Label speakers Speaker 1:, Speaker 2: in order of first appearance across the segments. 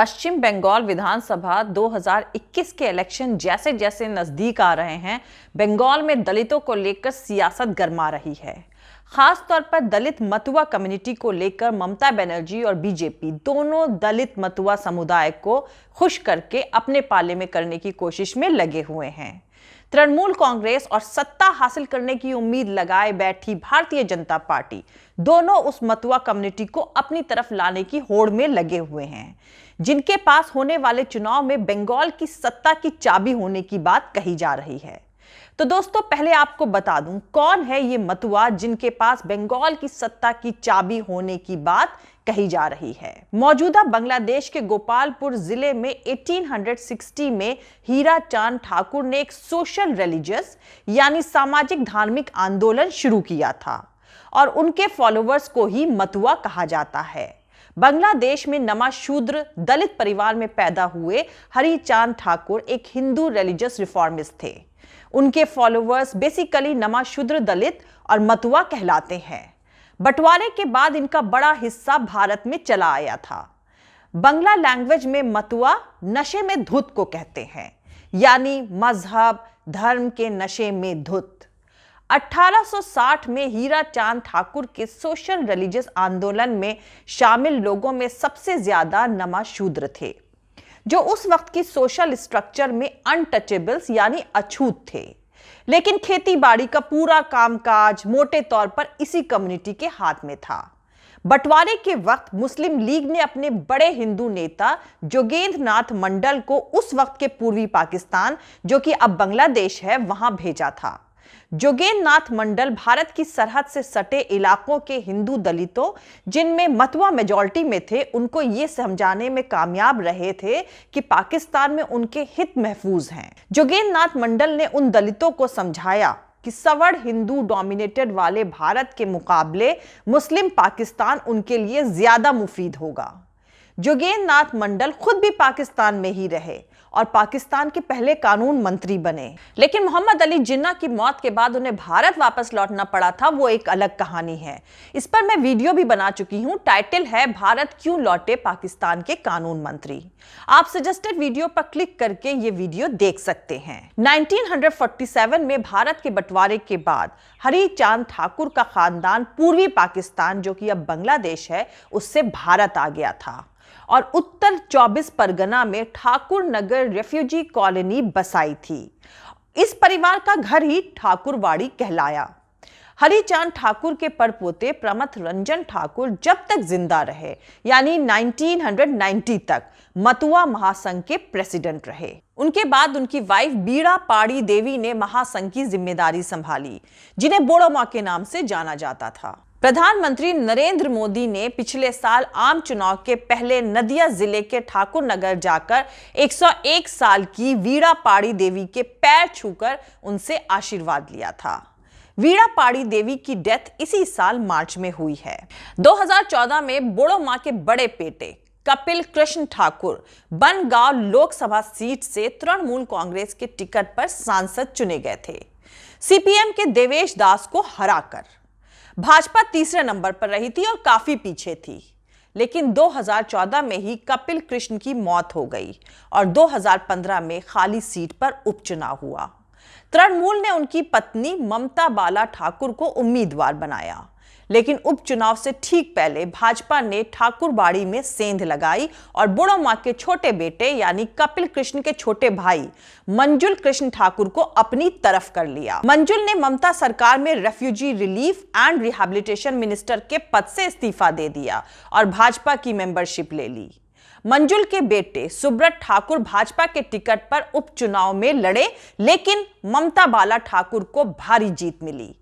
Speaker 1: पश्चिम बंगाल विधानसभा 2021 के इलेक्शन जैसे जैसे नजदीक आ रहे हैं, बंगाल में दलितों को लेकर सियासत गरमा रही है। खास तौर पर दलित मतुआ कम्युनिटी को लेकर ममता बनर्जी और बीजेपी दोनों दलित मतुआ समुदाय को खुश करके अपने पाले में करने की कोशिश में लगे हुए हैं। तृणमूल कांग्रेस और सत्ता हासिल करने की उम्मीद लगाए बैठी भारतीय जनता पार्टी दोनों उस मतुआ कम्युनिटी को अपनी तरफ लाने की होड़ में लगे हुए हैं, जिनके पास होने वाले चुनाव में बंगाल की सत्ता की चाबी होने की बात कही जा रही है। तो दोस्तों, पहले आपको बता दूं कौन है ये मतुआ जिनके पास बंगाल की सत्ता की चाबी होने की बात कही जा रही है। मौजूदा बांग्लादेश के गोपालपुर जिले में 1860 में हीरा चांद ठाकुर ने एक सोशल रिलीजियस यानी सामाजिक धार्मिक आंदोलन शुरू किया था और उनके फॉलोअर्स को ही मतुआ कहा जाता है। बांग्लादेश में नमा शूद्र दलित परिवार में पैदा हुए हरी चांद ठाकुर एक हिंदू रिलीजियस रिफॉर्मिस्ट थे। उनके फॉलोअर्स बेसिकली नमा शूद्र दलित और मतुआ कहलाते हैं। बंटवारे के बाद इनका बड़ा हिस्सा भारत में चला आया था। बंगला लैंग्वेज में मतुआ नशे में धुत को कहते हैं, यानी मजहब धर्म के नशे में धुत। 1860 में हीरा चांद ठाकुर के सोशल रिलीजियस आंदोलन में शामिल लोगों में सबसे ज्यादा नमा शूद्र थे, जो उस वक्त की सोशल स्ट्रक्चर में अनटचेबल्स यानी अछूत थे। लेकिन खेती बाड़ी का पूरा कामकाज मोटे तौर पर इसी कम्युनिटी के हाथ में था। बंटवारे के वक्त मुस्लिम लीग ने अपने बड़े हिंदू नेता जोगेंद्र नाथ मंडल को उस वक्त के पूर्वी पाकिस्तान, जो कि अब बांग्लादेश है, वहां भेजा था। जोगेंद्र नाथ मंडल भारत की सरहद से सटे इलाकों के हिंदू दलितों, जिनमें मतुआ मेजॉरिटी में थे, उनको ये समझाने में कामयाब रहे थे कि पाकिस्तान में उनके हित महफूज हैं। जोगेंद्र नाथ मंडल ने उन दलितों को समझाया कि सवर्ण हिंदू डोमिनेटेड वाले भारत के मुकाबले मुस्लिम पाकिस्तान उनके लिए ज्यादा मुफीद होगा। जोगेंद्र नाथ मंडल खुद भी पाकिस्तान में ही रहे और पाकिस्तान के पहले कानून मंत्री बने। लेकिन मोहम्मद अली जिन्ना की मौत के बाद उन्हें भारत वापस लौटना पड़ा था, वो एक अलग कहानी है। इस पर मैं वीडियो भी बना चुकी हूं। टाइटल है भारत क्यों लौटे पाकिस्तान के कानून मंत्री। आप सजेस्टेड वीडियो पर क्लिक करके ये वीडियो देख सकते हैं। 1947 में भारत के बंटवारे के बाद हरी चांद ठाकुर का खानदान पूर्वी पाकिस्तान, जो कि अब बांग्लादेश है, उससे भारत आ गया था और उत्तर 24 परगना में ठाकुर नगर रेफ्यूजी कॉलोनी बसाई थी। इस परिवार का घर ही ठाकुरवाड़ी कहलाया। हरिचांद ठाकुर के परपोते प्रमथ रंजन ठाकुर जब तक जिंदा रहे, यानी 1990 तक, मतुआ महासंघ के प्रेसिडेंट रहे। उनके बाद उनकी वाइफ बीड़ा पाड़ी देवी ने महासंघ की जिम्मेदारी संभाली, जिन्हें बोड़ो मां के नाम से जाना जाता था। प्रधानमंत्री नरेंद्र मोदी ने पिछले साल आम चुनाव के पहले नदिया जिले के ठाकुर नगर जाकर 101 साल की वीड़ा पाड़ी देवी के पैर छूकर उनसे आशीर्वाद लिया था। वीड़ा पाड़ी देवी की डेथ इसी साल मार्च में हुई है। 2014 में बोड़ो मां के बड़े बेटे कपिल कृष्ण ठाकुर बनगांव लोकसभा सीट से तृणमूल कांग्रेस के टिकट पर सांसद चुने गए थे, सीपीएम के देवेश दास को हराकर। भाजपा तीसरे नंबर पर रही थी और काफी पीछे थी। लेकिन 2014 में ही कपिल कृष्ण की मौत हो गई और 2015 में खाली सीट पर उपचुनाव हुआ। तृणमूल ने उनकी पत्नी ममता बाला ठाकुर को उम्मीदवार बनाया, लेकिन उपचुनाव से ठीक पहले भाजपा ने ठाकुरबाड़ी में सेंध लगाई और बोड़ो मां के छोटे बेटे यानी कपिल कृष्ण के छोटे भाई मंजुल कृष्ण ठाकुर को अपनी तरफ कर लिया। मंजुल ने ममता सरकार में refugee relief and rehabilitation minister के पद से इस्तीफा दे दिया और भाजपा की मेंबरशिप ले ली। मंजुल के बेटे सुब्रत ठाकुर भाजपा के टिकट पर उपचुनाव में लड़े, लेकिन ममता बाला ठाकुर को भारी जीत मिली।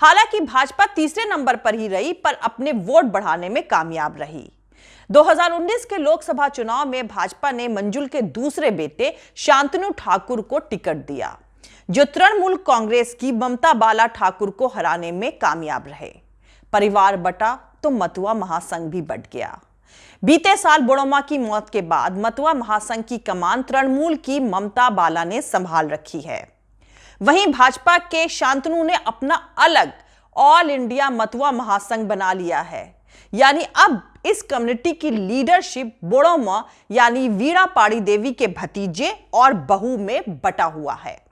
Speaker 1: हालांकि भाजपा तीसरे नंबर पर ही रही, पर अपने वोट बढ़ाने में कामयाब रही। 2019 के लोकसभा चुनाव में भाजपा ने मंजुल के दूसरे बेटे शांतनु ठाकुर को टिकट दिया, जो तृणमूल कांग्रेस की ममता बाला ठाकुर को हराने में कामयाब रहे। परिवार बटा तो मतुआ महासंघ भी बट गया। बीते साल बोड़ो मां की मौत के बाद मतुआ महासंघ की कमान तृणमूल की ममता बाला ने संभाल रखी है। वहीं भाजपा के शांतनु ने अपना अलग ऑल इंडिया मतुआ महासंघ बना लिया है, यानी अब इस कम्युनिटी की लीडरशिप बोड़ोमा यानी वीणा पाड़ी देवी के भतीजे और बहू में बटा हुआ है।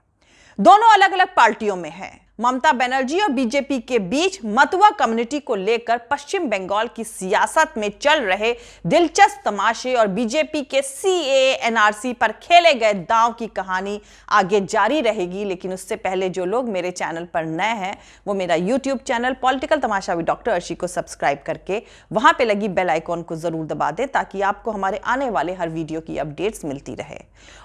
Speaker 1: दोनों अलग अलग पार्टियों में हैं। ममता बनर्जी और बीजेपी के बीच मतुआ कम्युनिटी को लेकर पश्चिम बंगाल की सियासत में चल रहे दिलचस्प तमाशे और बीजेपी के सीएए एनआरसी पर खेले गए दांव की कहानी आगे जारी रहेगी। लेकिन उससे पहले जो लोग मेरे चैनल पर नए हैं वो मेरा YouTube channel political Tamasha with doctor Arshi को सब्सक्राइब करके वहां पे लगी बेल आइकॉन को जरूर दबा दें ताकि आपको हमारे आने वाले हर वीडियो की अपडेट्स मिलती रहे।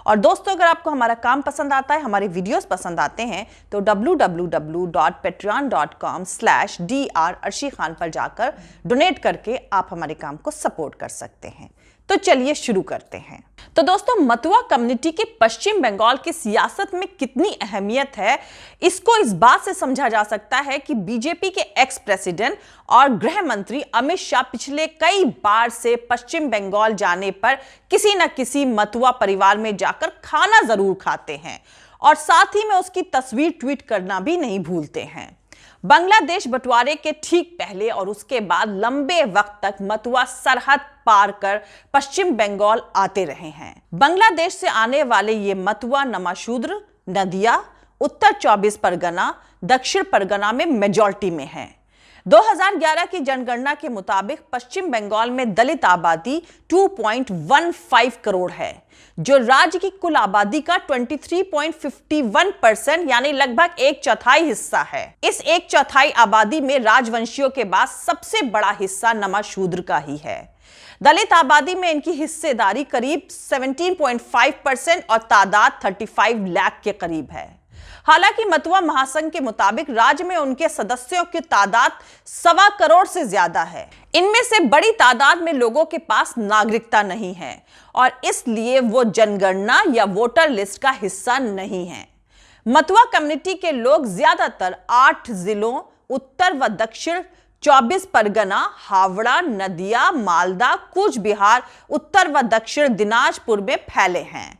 Speaker 1: और दोस्तों, अगर आपको हमारा काम पसंद आता है, हमारे वीडियोस पसंद आते हैं तो www.patreon.com/dr अर्शी खान पर जाकर डोनेट करके आप हमारे काम को सपोर्ट कर सकते हैं। तो चलिए शुरू करते हैं। तो दोस्तों, मतुआ कम्युनिटी के पश्चिम बंगाल की सियासत में कितनी अहमियत है, इसको इस बात से समझा जा सकता है कि बीजेपी के एक्स प्रेसिडेंट और गृह मंत्री अमित शाह पिछले कई बार से पश्चिम बंगाल जाने पर किसी न किसी मतुआ परिवार में जाकर खाना जरूर खाते हैं और साथ ही में उसकी तस्वीर ट्वीट करना भी नहीं भूलते हैं। बांग्लादेश बंटवारे के ठीक पहले और उसके बाद लंबे वक्त तक मतुआ सरहद पार कर पश्चिम बंगाल आते रहे हैं। बांग्लादेश से आने वाले ये मतुआ नमाशूद्र, नदिया, उत्तर 24 परगना, दक्षिण परगना में मेजॉरिटी में हैं। 2011 की जनगणना के मुताबिक पश्चिम बंगाल में दलित आबादी 2.15 करोड़ है, जो राज्य की कुल आबादी का 23.51% यानी लगभग 1/4 हिस्सा है। इस 1/4 आबादी में राजवंशियों के बाद सबसे बड़ा हिस्सा नमाशूद्र का ही है। दलित आबादी में इनकी हिस्सेदारी करीब 17.5% और तादाद 35 लाख के करीब है। हालांकि मतुआ महासंघ के मुताबिक राज्य में उनके सदस्यों की तादाद 1.25 करोड़ से ज्यादा है। इनमें से बड़ी तादाद में लोगों के पास नागरिकता नहीं है और इसलिए वो जनगणना या वोटर लिस्ट का हिस्सा नहीं है। मतुआ कम्युनिटी के लोग ज्यादातर 8 जिलों उत्तर व दक्षिण 24 परगना, हावड़ा, नदिया, मालदा, कूच बिहार, उत्तर व दक्षिण दिनाजपुर में फैले हैं।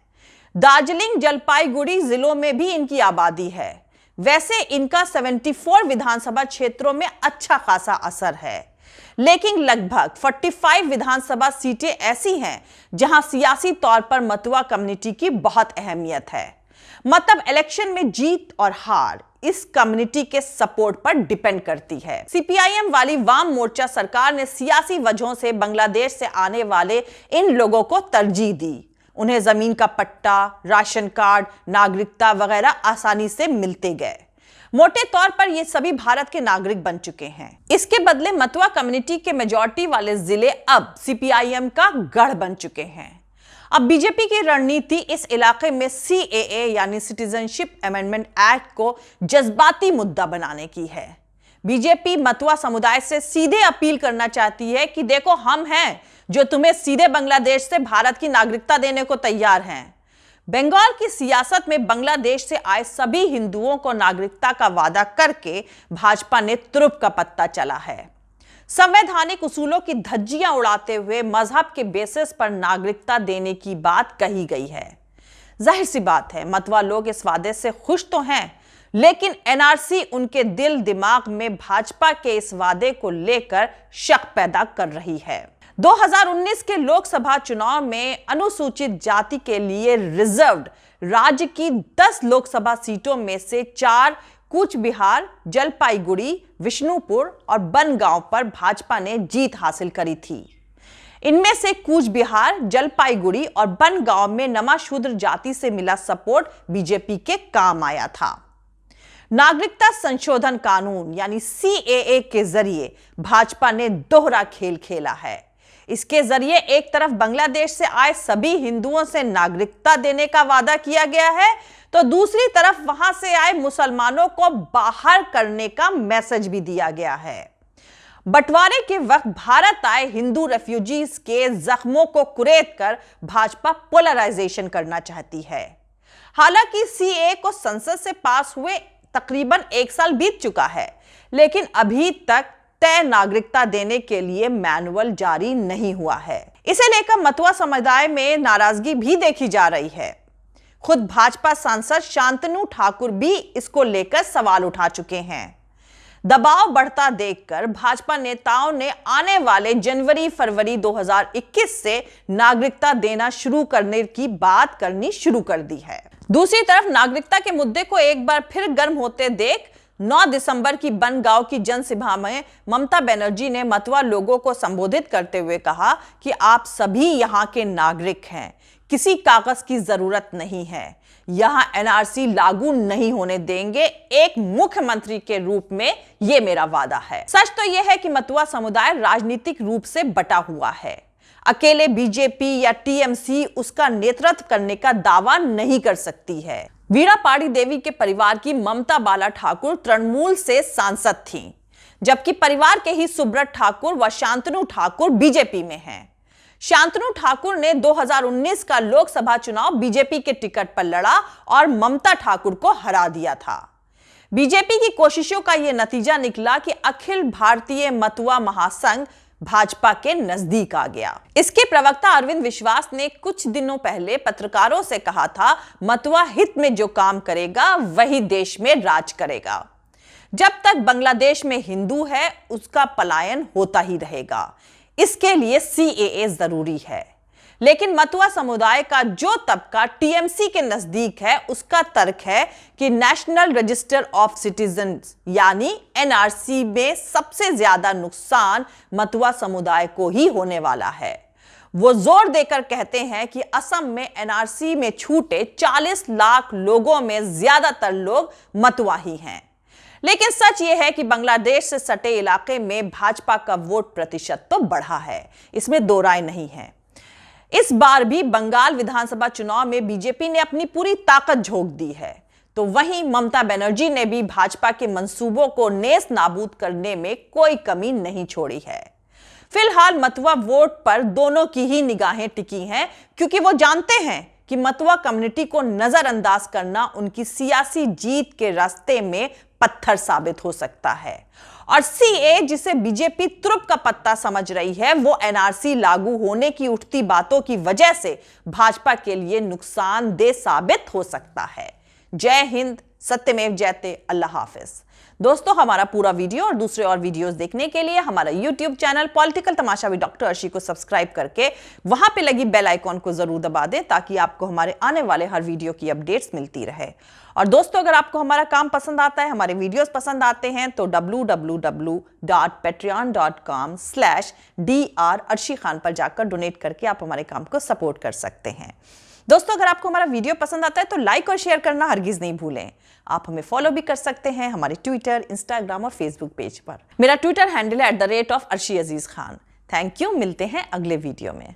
Speaker 1: दार्जिलिंग, जलपाईगुड़ी जिलों में भी इनकी आबादी है। वैसे इनका 74 विधानसभा क्षेत्रों में अच्छा खासा असर है, लेकिन लगभग 45 विधानसभा सीटें ऐसी हैं जहां सियासी तौर पर मतुआ कम्युनिटी की बहुत अहमियत है। मतलब इलेक्शन में जीत और हार इस कम्युनिटी के सपोर्ट पर डिपेंड करती है। सीपीआईएम वाली वाम मोर्चा सरकार ने सियासी वजहों से बांग्लादेश से आने वाले इन लोगों को तरजीह दी। उन्हें जमीन का पट्टा, राशन कार्ड, नागरिकता वगैरह आसानी से मिलते गए। मोटे तौर पर ये सभी भारत के नागरिक बन चुके हैं। इसके बदले मतुआ कम्युनिटी के मेजॉरिटी वाले जिले अब सीपीआईएम का गढ़ बन चुके हैं। अब बीजेपी की रणनीति इस इलाके में सीएए यानी सिटीजनशिप अमेंडमेंट एक्ट को जज्बाती मुद्दा बनाने की है। बीजेपी मतुआ समुदाय से सीधे अपील करना चाहती है कि देखो, हम हैं जो तुम्हें सीधे बांग्लादेश से भारत की नागरिकता देने को तैयार हैं। बंगाल की सियासत में बांग्लादेश से आए सभी हिंदुओं को नागरिकता का वादा करके भाजपा ने तुरुप का पत्ता चला है। संवैधानिक उसूलों की धज्जियां उड़ाते हुए मजहब के बेसिस पर नागरिकता देने की बात कही गई है। जाहिर सी बात है, मतुआ लोग इस वादे से खुश तो हैं, लेकिन एनआरसी उनके दिल दिमाग में भाजपा के इस वादे को लेकर शक पैदा कर रही है। 2019 के लोकसभा चुनाव में अनुसूचित जाति के लिए रिजर्व्ड राज्य की 10 लोकसभा सीटों में से 4 कूच बिहार, जलपाईगुड़ी, विष्णुपुर और बनगांव पर भाजपा ने जीत हासिल करी थी। इनमें से कूच बिहार, जलपाईगुड़ी और बनगांव में नमाशूद्र जाति से मिला सपोर्ट बीजेपी के काम आया था। नागरिकता संशोधन कानून यानी सीएए के जरिए भाजपा ने दोहरा खेल खेला है। इसके जरिए एक तरफ बांग्लादेश से आए सभी हिंदुओं से नागरिकता देने का वादा किया गया है, तो दूसरी तरफ वहां से आए मुसलमानों को बाहर करने का मैसेज भी दिया गया है। बंटवारे के वक्त भारत आए हिंदू रेफ्यूजीज के जख्मों को कुरेद कर भाजपा पोलराइजेशन करना चाहती है। हालांकि सीएए को संसद से पास हुए तकरीबन 1 साल बीत चुका है, लेकिन अभी तक तय नागरिकता देने के लिए मैनुअल जारी नहीं हुआ है। इसे लेकर मतुआ समुदाय में नाराजगी भी देखी जा रही है। खुद भाजपा सांसद शांतनु ठाकुर भी इसको लेकर सवाल उठा चुके हैं। दबाव बढ़ता देखकर भाजपा नेताओं ने आने वाले जनवरी-फरवरी 2021 से नागरिकता देना शुरू करने की बात करनी शुरू कर दी है। दूसरी तरफ नागरिकता के मुद्दे को एक बार फिर गर्म होते देख 9 दिसंबर की बनगांव की जनसभा में ममता बनर्जी ने मतवा लोगों को संबोधित करते हुए कहा कि आप सभी यहां के नागरिक हैं, किसी कागज की जरूरत नहीं है, यहां एनआरसी लागू नहीं होने देंगे, एक मुख्यमंत्री के रूप में यह मेरा वादा है। सच तो यह है कि मतवा समुदाय राजनीतिक रूप से बटा हुआ है। अकेले बीजेपी या टीएमसी उसका नेतृत्व करने का दावा नहीं कर सकती है। वीणा पाड़ी देवी के परिवार की ममता बाला ठाकुर तृणमूल से सांसद थीं, जबकि परिवार के ही सुब्रत ठाकुर व शांतनु ठाकुर बीजेपी में हैं। शांतनु ठाकुर ने 2019 का लोकसभा चुनाव बीजेपी के टिकट पर लड़ा और ममता ठाकुर को हरा दिया था। बीजेपी की कोशिशों का यह नतीजा निकला कि अखिल भारतीय मतवा महासंघ भाजपा के नजदीक आ गया। इसके प्रवक्ता अरविंद विश्वास ने कुछ दिनों पहले पत्रकारों से कहा था, मतवा हित में जो काम करेगा वही देश में राज करेगा। जब तक बांग्लादेश में हिंदू है उसका पलायन होता ही रहेगा, इसके लिए सीएए जरूरी है। लेकिन मतवा समुदाय का जो तबका टीएमसी के नजदीक है उसका तर्क है कि नेशनल रजिस्टर ऑफ सिटीजन्स यानी एनआरसी में सबसे ज्यादा नुकसान मतवा समुदाय को ही होने वाला है। वो जोर देकर कहते हैं कि असम में एनआरसी में छूटे 40 लाख लोगों में ज्यादातर लोग मतवा ही हैं। लेकिन सच यह है कि बांग्लादेश से सटे इलाके में भाजपा का वोट प्रतिशत तो बढ़ा है, इसमें दो राय नहीं है। इस बार भी बंगाल विधानसभा चुनाव में बीजेपी ने अपनी पूरी ताकत झोंक दी है, तो वहीं ममता बनर्जी ने भी भाजपा के मंसूबों को नेस नाबूद करने में कोई कमी नहीं छोड़ी है। फिलहाल मतवा वोट पर दोनों की ही निगाहें टिकी हैं, क्योंकि वो जानते हैं कि मतवा कम्युनिटी को नजरअंदाज करना उनकी सियासी जीत के रास्ते में पत्थर साबित हो सकता है। और सीए जिसे बीजेपी तुरुप का पत्ता समझ रही है, वो एनआरसी लागू होने की उठती बातों की वजह से भाजपा के लिए नुकसानदेह साबित हो सकता है। जय हिंद, सत्यमेव जयते, अल्लाह हाफिज। दोस्तों, हमारा पूरा वीडियो और दूसरे और वीडियोस देखने के लिए हमारा YouTube channel political Tamasha with doctor Arshi को सब्सक्राइब करके वहां पे लगी बेल आइकॉन को जरूर दबा दें, ताकि आपको हमारे आने वाले हर वीडियो की अपडेट्स मिलती रहे। और दोस्तों, अगर आपको हमारा काम पसंद आता है, हमारे वीडियोस पसंद आते हैं, तो www.patreon.com/dr अर्शी खान पर जाकर डोनेट करके आप हमारे काम को सपोर्ट कर सकते हैं। दोस्तों, अगर आपको हमारा वीडियो पसंद आता है तो लाइक और शेयर करना हरगिज नहीं भूलें। आप हमें फॉलो भी कर सकते हैं हमारे ट्विटर, इंस्टाग्राम और फेसबुक पेज पर। मेरा ट्विटर हैंडल है @arshi Aziz Khan. Thank you, मिलते हैं अगले वीडियो में।